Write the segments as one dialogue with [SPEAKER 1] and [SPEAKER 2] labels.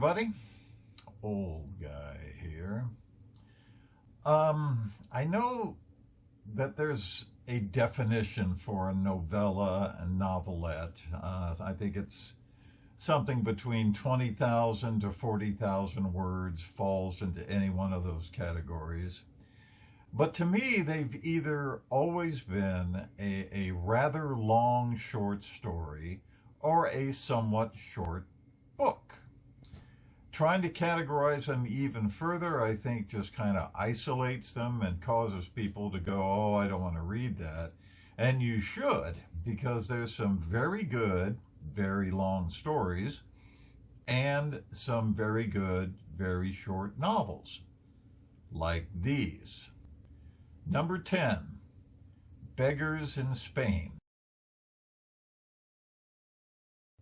[SPEAKER 1] everybody. Old guy here. I know that there's a definition for a novella and novelette. I think it's something between 20,000 to 40,000 words falls into any one of those categories. But to me, they've either always been a rather long short story or a somewhat short book. Trying to categorize them even further, I think, just kind of isolates them and causes people to go, oh, I don't want to read that. And you should, because there's some very good, very long stories and some very good, very short novels, like these. Number 10, Beggars in Spain.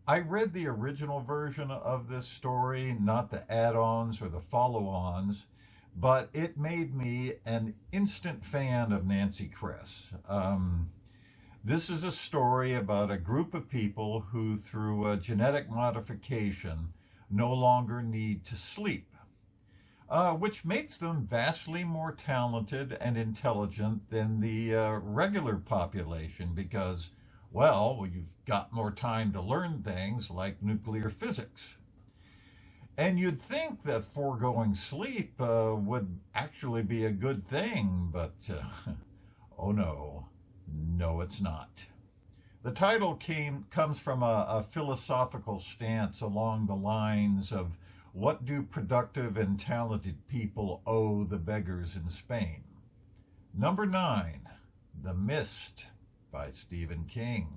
[SPEAKER 1] I read the original version of this story, not the add-ons or the follow-ons, but it made me an instant fan of Nancy Kress. This is a story about a group of people who, through a genetic modification, no longer need to sleep, which makes them vastly more talented and intelligent than the regular population because, well, you've got more time to learn things like nuclear physics. And you'd think that foregoing sleep would actually be a good thing, but oh no, it's not. The title comes from a philosophical stance along the lines of what do productive and talented people owe the beggars in Spain? Number 9, The Mist by Stephen King.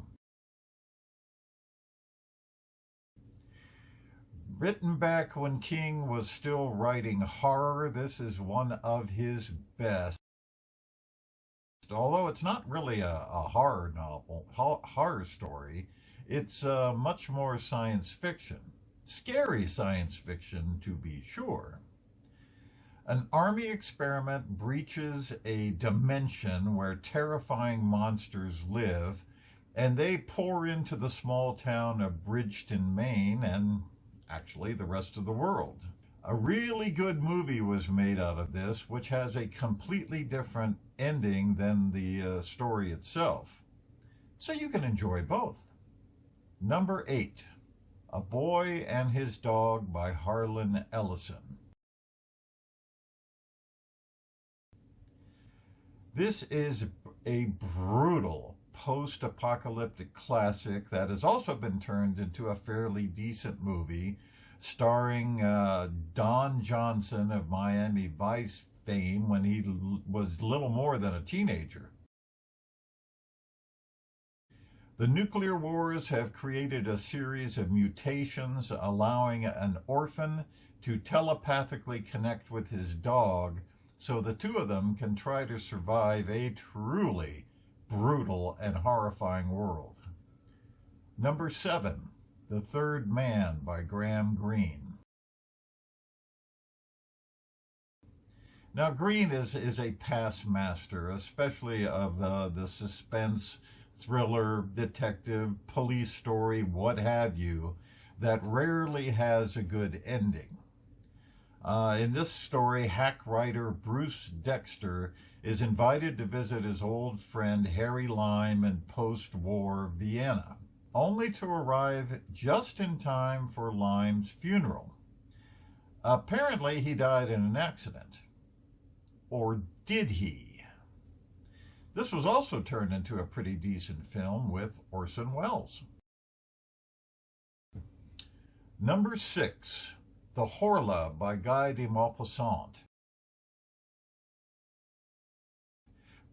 [SPEAKER 1] Written back when King was still writing horror, this is one of his best. Although it's not really a horror novel, horror story, it's much more science fiction. Scary science fiction, to be sure. An army experiment breaches a dimension where terrifying monsters live, and they pour into the small town of Bridgeton, Maine, and actually the rest of the world. A really good movie was made out of this, which has a completely different ending than the story itself. So you can enjoy both. Number 8, A Boy and His Dog by Harlan Ellison. This is a brutal post-apocalyptic classic that has also been turned into a fairly decent movie starring Don Johnson of Miami Vice fame when he was little more than a teenager. The nuclear wars have created a series of mutations allowing an orphan to telepathically connect with his dog so the two of them can try to survive a truly brutal and horrifying world. Number 7, The Third Man by Graham Greene. Now, Greene is a past master, especially of the suspense, thriller, detective, police story, what have you, that rarely has a good ending. In this story, hack writer Bruce Dexter is invited to visit his old friend Harry Lime in post-war Vienna, only to arrive just in time for Lime's funeral. Apparently, he died in an accident. Or did he? This was also turned into a pretty decent film with Orson Welles. Number 6, The Horla by Guy de Maupassant.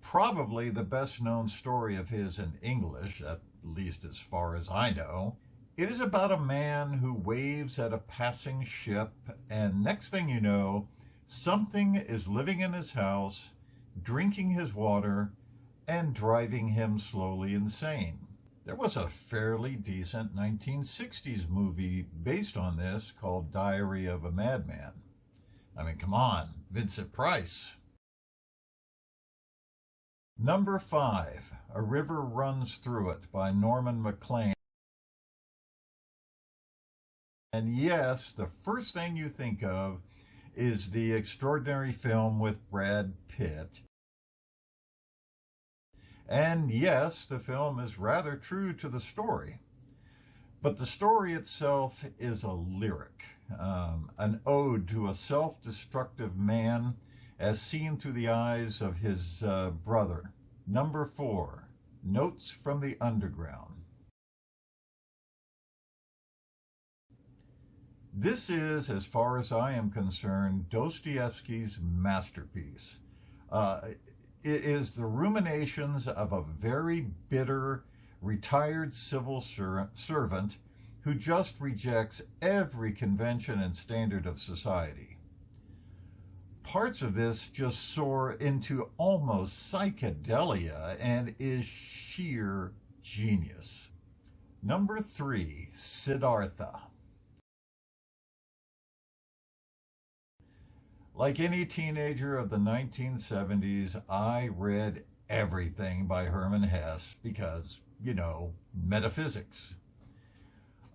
[SPEAKER 1] Probably the best-known story of his in English, at least as far as I know. It is about a man who waves at a passing ship, and next thing you know, something is living in his house, drinking his water, and driving him slowly insane. There was a fairly decent 1960s movie based on this called Diary of a Madman. I mean, come on, Vincent Price. Number 5, A River Runs Through It by Norman MacLean. And yes, the first thing you think of is the extraordinary film with Brad Pitt. And yes, the film is rather true to the story. But the story itself is a lyric, an ode to a self-destructive man as seen through the eyes of his brother. Number 4, Notes from the Underground. This is, as far as I am concerned, Dostoevsky's masterpiece. It is the ruminations of a very bitter, retired civil servant who just rejects every convention and standard of society. Parts of this just soar into almost psychedelia and is sheer genius. Number 3, Siddhartha. Like any teenager of the 1970s, I read everything by Hermann Hesse because, metaphysics.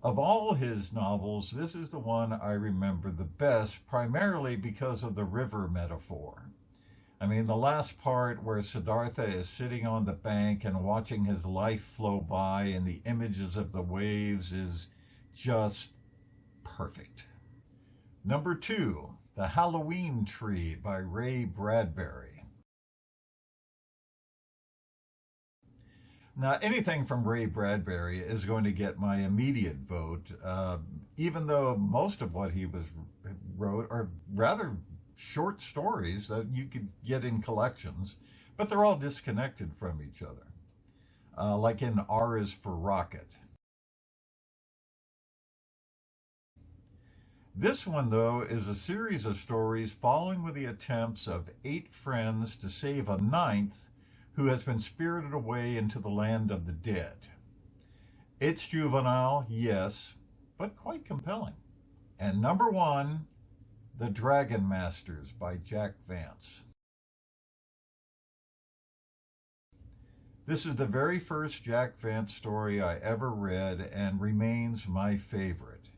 [SPEAKER 1] Of all his novels, this is the one I remember the best, primarily because of the river metaphor. I mean, the last part where Siddhartha is sitting on the bank and watching his life flow by and the images of the waves is just perfect. Number 2, The Halloween Tree by Ray Bradbury. Now, anything from Ray Bradbury is going to get my immediate vote, even though most of what he wrote are rather short stories that you could get in collections, but they're all disconnected from each other, like in R is for Rocket. This one, though, is a series of stories following with the attempts of 8 friends to save a ninth who has been spirited away into the land of the dead. It's juvenile, yes, but quite compelling. And number 1, The Dragon Masters by Jack Vance. This is the very first Jack Vance story I ever read and remains my favorite.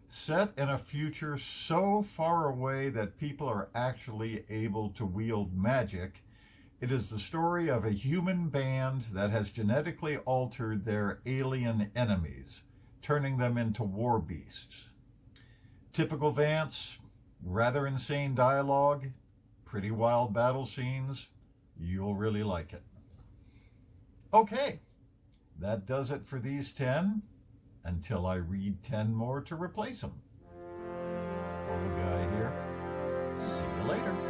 [SPEAKER 1] Set in a future so far away that people are actually able to wield magic, it is the story of a human band that has genetically altered their alien enemies, turning them into war beasts. Typical Vance, rather insane dialogue, pretty wild battle scenes. You'll really like it. Okay, that does it for these 10. Until I read 10 more to replace them. Old guy here. See you later.